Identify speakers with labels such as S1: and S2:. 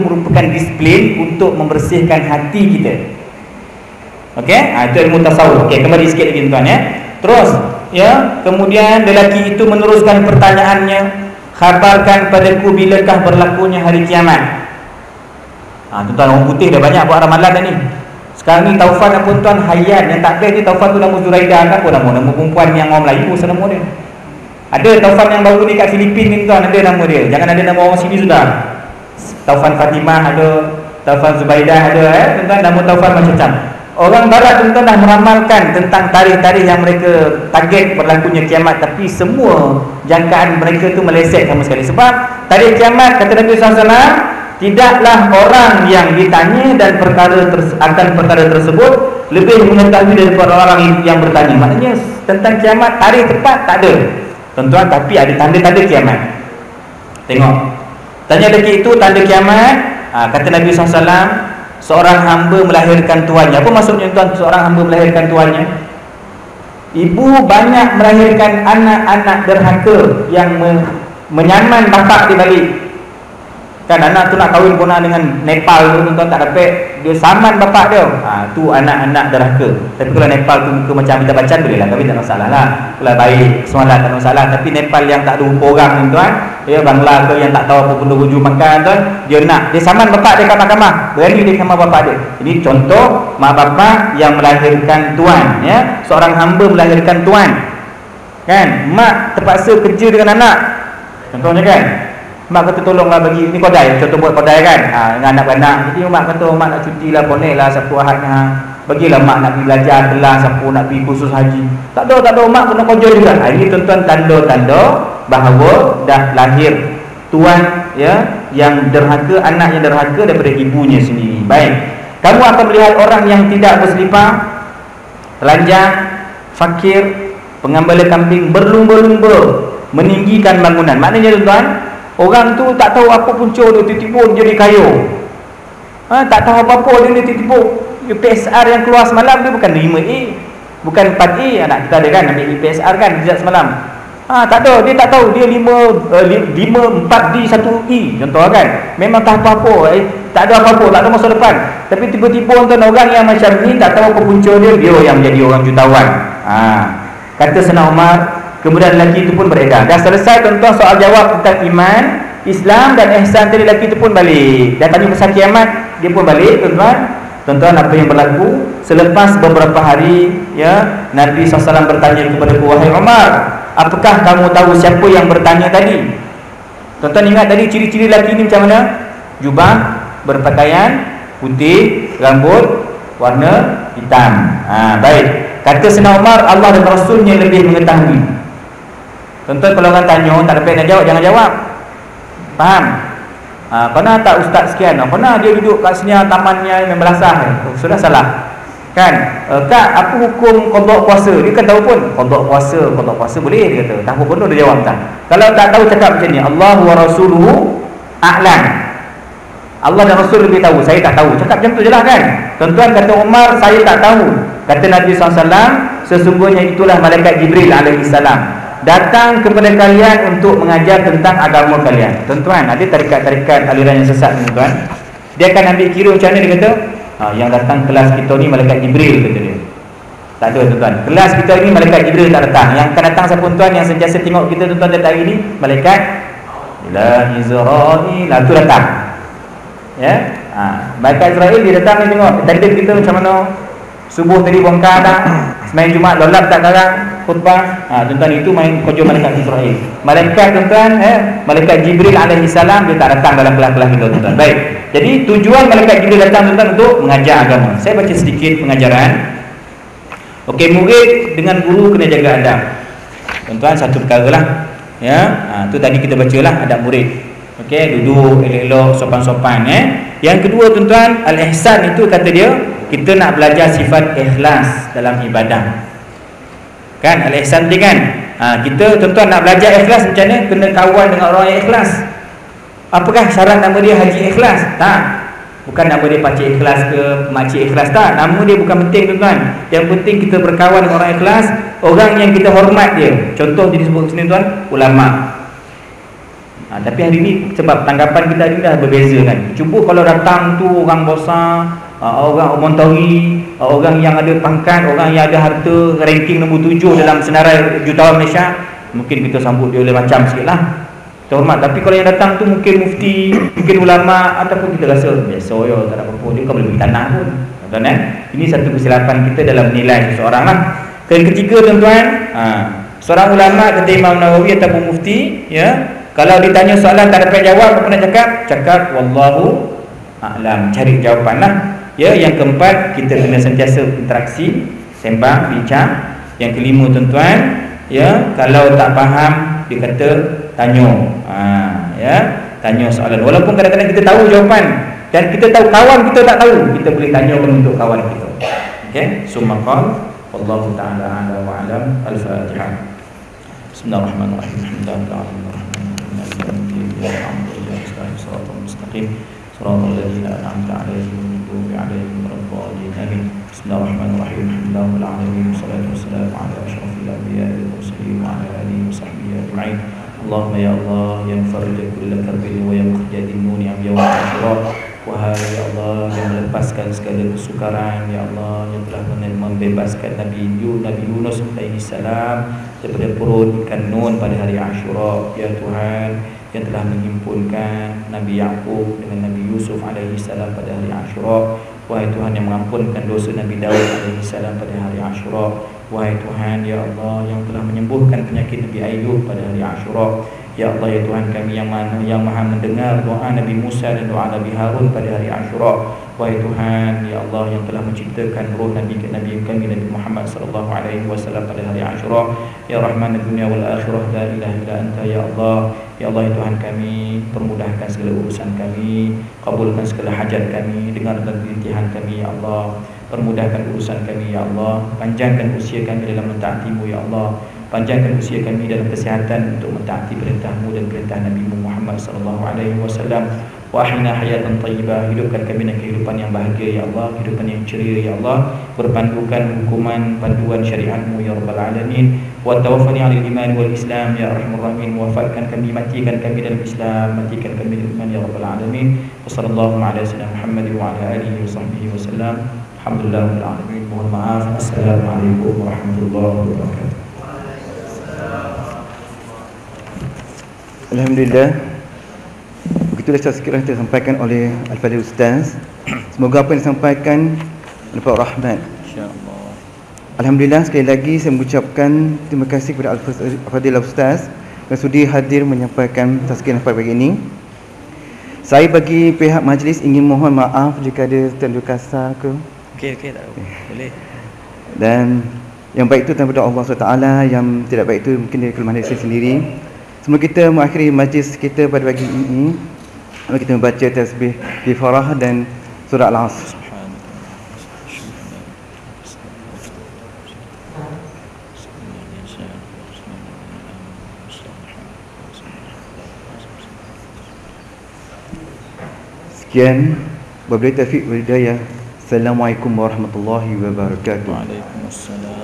S1: merupakan disiplin untuk membersihkan hati kita. Okey, itu ilmu tasawuf. Okey, kembali sikit lagi tuan ya. Terus ya, kemudian lelaki itu meneruskan pertanyaannya, khabarkan padaku bilakah berlakunya hari kiamat. Tuan-tuan, orang putih dah banyak buat ramalan dah ni. Sekarang ni Taufan apa tuan, Hayat yang tak ada ni. Taufan tu nama Zuraida ke apa nama perempuan yang orang Melayu nama dia. Ada Taufan yang baru ni kat Filipin ni tuan, ada nama dia. Jangan ada nama orang sini sudah. Taufan Fatimah ada, Taufan Zubaidah ada tuan-tuan, nama Taufan macam-macam. Orang barat tuan-tuan dah meramalkan tentang tarikh-tarikh yang mereka target berlakunya kiamat, tapi semua jangkaan mereka tu meleset sama sekali. Sebab tarikh kiamat kata Nabi SAW, tidaklah orang yang ditanya dan akan perkara tersebut lebih mengetahui daripada orang yang bertanya. Maknanya tentang kiamat tarikh tepat tak ada tuan-tuan, tapi ada tanda-tanda kiamat. Tengok, tanya lagi itu tanda kiamat. Kata Nabi SAW, seorang hamba melahirkan tuannya. Apa maksudnya tuan, seorang hamba melahirkan tuannya? Ibu banyak melahirkan anak-anak derhaka yang menyaman bapak di balik. Kan anak tu nak kahwin pun dengan Nepal tu tuan, tak dapat, dia saman bapak dia. Tu anak-anak derhaka. Tapi kalau Nepal tu muka macam kita baca boleh lah, tapi tak masalah lah. Kalau baik solat tak masalah. Tapi Nepal yang tak ada rupa orang tuan, ya Bangla ke yang tak tahu apa benda wujud makan tuan, dia saman bapak dia kat mahkamah, berani dia sama bapak dia. Ini contoh mak bapak yang melahirkan tuan ya. Seorang hamba melahirkan tuan. Kan, mak terpaksa kerja dengan anak. Contohnya kan, mak kata tolonglah bagi ni kodai, contoh buat kodai kan, dengan anak-anak. Jadi mak kata mak nak cuti lah, ponek lah Sabtu Ahadnya, bagilah mak nak pergi belajar kelas apa, nak pergi kursus haji. Tak ada mak kena kerja juga. Ini tuan-tuan tanda-tanda bahawa dah lahir tuan ya yang derhaka, anak yang derhaka daripada ibunya sendiri. Baik, kamu akan melihat orang yang tidak berselipar, telanjang, fakir, pengembala kambing, berlumba-lumba meninggikan bangunan. Maknanya tuan, orang tu tak tahu apa punca dia, tiba-tiba jadi kaya. Tak tahu apa-apa dia tiba-tiba PSR yang keluar semalam dia bukan 5A, bukan 4A. Anak kita ada kan ambil PSR kan result semalam. Tak ada, dia tak tahu dia 4D 1E contoh kan. Memang tak apa-apa, tak ada apa-apa, tak ada masa depan. Tapi tiba-tiba tuan, orang yang macam ni tak tahu apa punca dia yang menjadi orang jutawan. Kata Sayyidina Umar, kemudian lelaki itu pun beredar. Dah selesai tuan-tuan soal jawab tentang iman, Islam dan ihsan tadi. Lelaki itu pun balik. Dah tanya pasal kiamat, dia pun balik tuan-tuan. Tuan-tuan, apa yang berlaku selepas beberapa hari ya, Nabi SAW bertanya kepada wahai Umar, apakah kamu tahu siapa yang bertanya tadi? Tuan-tuan ingat tadi ciri-ciri lelaki ni macam mana? Jubah, berpakaian putih, rambut warna hitam. Baik. Kata Sayyidina Umar, Allah dan Rasulnya lebih mengetahui. Tuan-tuan, kalau orang tanya tak dapat nak jawab, jangan jawab. Faham? Pernah tak ustaz sekian? Pernah dia duduk kat sini tamannya yang belasah. Sudah salah. Kan? Kak, apa hukum qada puasa? Dia kan tahu pun qada puasa boleh, dia kata. Tak apa pun dia jawab tak. Kalau tak tahu cakap macam ni, Allah wa rasuluhu a'lam. Allah dan Rasul lebih tahu, saya tak tahu. Cakap macam tu je lah kan. Tuan-tuan, kata Umar, saya tak tahu. Kata Nabi SAW, sesungguhnya itulah malaikat Jibril alaihissalam datang kepada kalian untuk mengajar tentang agama kalian. Tuan-tuan, ada tarikat-tarikat aliran yang sesat ni tuan, dia akan ambil kira macam mana. Dia kata yang datang kelas kita ni malaikat Jibril, kata dia. Tak ada tuan-tuan, kelas kita ni malaikat Jibril tak datang. Yang akan datang siapa tuan, yang sentiasa tengok kita tuan-tuan dari hari ni, malaikat Israel, tu datang ya. Malaikat Israel dia datang ni tengok tadi kita macam mana subuh tadi bongkar dah, semain Jumaat lolap tak sekarang khutbah. Tuan-tuan, itu main kerja malaikat Israel. Malaikat tuan-tuan, malaikat Jibril alaihissalam dia tak datang dalam kelas-kelas kita tuan-tuan. Baik, jadi tujuan malaikat Jibril datang tuan-tuan untuk mengajar agama. Saya baca sedikit pengajaran. Okey, murid dengan guru kena jaga adab. Tuan-tuan, satu perkara lah ya. Tu tadi kita bacalah adab murid. Okey, duduk elok-elok, sopan-sopan Yang kedua tuan-tuan, al-ihsan itu kata dia, kita nak belajar sifat ikhlas dalam ibadah. Kan al-ihsan ni kan. Kita tuan-tuan nak belajar ikhlas macam mana? Kena kawan dengan orang yang ikhlas. Apakah syarat nama dia Haji Ikhlas? Tak. Bukan nama dia Pakcik Ikhlas ke Makcik Ikhlas, tak. Nama dia bukan penting tuan-tuan. Yang penting kita berkawan dengan orang ikhlas, orang yang kita hormat dia. Contoh disebut sini tuan, ulama. Tapi hari ni sebab tanggapan kita hari ni dah berbeza kan. Cuba kalau datang tu orang besar, orang montori, orang yang ada pangkat, orang yang ada harta, ranking nombor 7 dalam senarai jutawan Malaysia, mungkin kita sambut dia oleh macam sikit lah, kita hormat. Tapi kalau yang datang tu mungkin mufti, mungkin ulama, ataupun kita rasa biasa ya, tak ada apa-apa, dia kau boleh beli tanah pun, tuan-tuan. Ini satu kesilapan kita dalam menilai seseorang lah. Yang ketiga tuan-tuan, seorang ulama kata Imam Nawawi ataupun mufti, ya, kalau ditanya soalan tak dapat jawab, apa nak cakap wallahu a'lam, cari jawapan lah. Ya, yang keempat, kita kena sentiasa interaksi, sembang, bincang. Yang kelima tuan-tuan, ya, kalau tak faham, dia kata tanya, ya, tanya soalan. Walaupun kadang-kadang kita tahu jawapan dan kita tahu kawan kita tak tahu, kita boleh tanyakan untuk kawan kita. Okey, summa qala wallahu ta'ala a'lam wa a'lam. Al-Fatihah. Bismillahirrahmanirrahim. Bismillahirrahmanirrahim. Wassalatu wassalamu ala asyrafil anbiya'i wal mursalin wa ala alihi wa sahbihi ajma'in. Allahumma ya Allah yang farij kull karbin wa yang khajadin nun yang yawm asyura. Wahai ya Allah yang melepaskan segala kesukaran, ya Allah yang telah membebaskan Nabi Yunus alaihi salam daripada perut ikan Nun pada hari Asyura. Ya Tuhan yang telah menghimpunkan Nabi Yaqub dengan Nabi Yusuf alaihi salam pada hari Asyura. Wahai Tuhan yang mengampunkan dosa Nabi Daud alaihi salam pada hari Asyura. Wahai Tuhan ya Allah yang telah menyembuhkan penyakit Nabi Ayub pada hari Asyura. Ya Allah ya Tuhan kami yang maha mendengar doa Nabi Musa dan doa Nabi Harun pada hari Asyura. Wahai Tuhan ya Allah yang telah menciptakan roh Nabi kami Nabi Muhammad sallallahu alaihi wasallam pada hari Asyura. Ya Rahman dunia wal akhirah, la ilaha illa anta ya Allah. Ya Allah ya Tuhan kami, permudahkan segala urusan kami, kabulkan segala hajat kami, dengarkan rintihan kami ya Allah. Permudahkan urusan kami ya Allah. Panjangkan usia kami dalam mentaati-Mu ya Allah. Panjangkan usia kami dalam kesihatan untuk mentaati perintah-Mu dan perintah Nabi Muhammad sallallahu alaihi wasallam. Wa ahyina hayatan thayyibah, hidupkan kami dengan kehidupan yang bahagia ya Allah, kehidupan yang ceria ya Allah, berpandukan hukuman panduan syariat-Mu ya rabbal alamin. Wa tawaffani 'alal iman wal islam ya arhamar rahimin. Wafatkan kami, matikan kami dalam Islam, matikan kami dalam iman ya rabbal alamin. Wa sallallahu ala sayyidina Muhammad wa ala alihi wa sahbihi wasallam. Alhamdulillahirabbil alamin. Mohon maaf. Assalamualaikum warahmatullahi wabarakatuh.
S2: Alhamdulillah. Begitulah sekiranya disampaikan oleh Al-Fadhil Ustaz. Semoga apa yang disampaikan mendapat rahmat, insya-Allah. Alhamdulillah, sekali lagi saya mengucapkan terima kasih kepada Al-Fadhil Ustaz yang sudi hadir menyampaikan tazkirah pada pagi ini. Saya bagi pihak majlis ingin mohon maaf jika ada tanda kasar ke.
S1: Okey tak apa. Boleh.
S2: Dan yang baik itu daripada Allah SWT, yang tidak baik itu mungkin dari kelemahan diri saya sendiri. Semoga kita mengakhiri majlis kita pada pagi ini, mari kita membaca tasbih di Farah dan surah Al-Asr. Sekian, wabillahi taufiq wal hidayah. Assalamualaikum warahmatullahi wabarakatuh.
S1: Waalaikumsalam.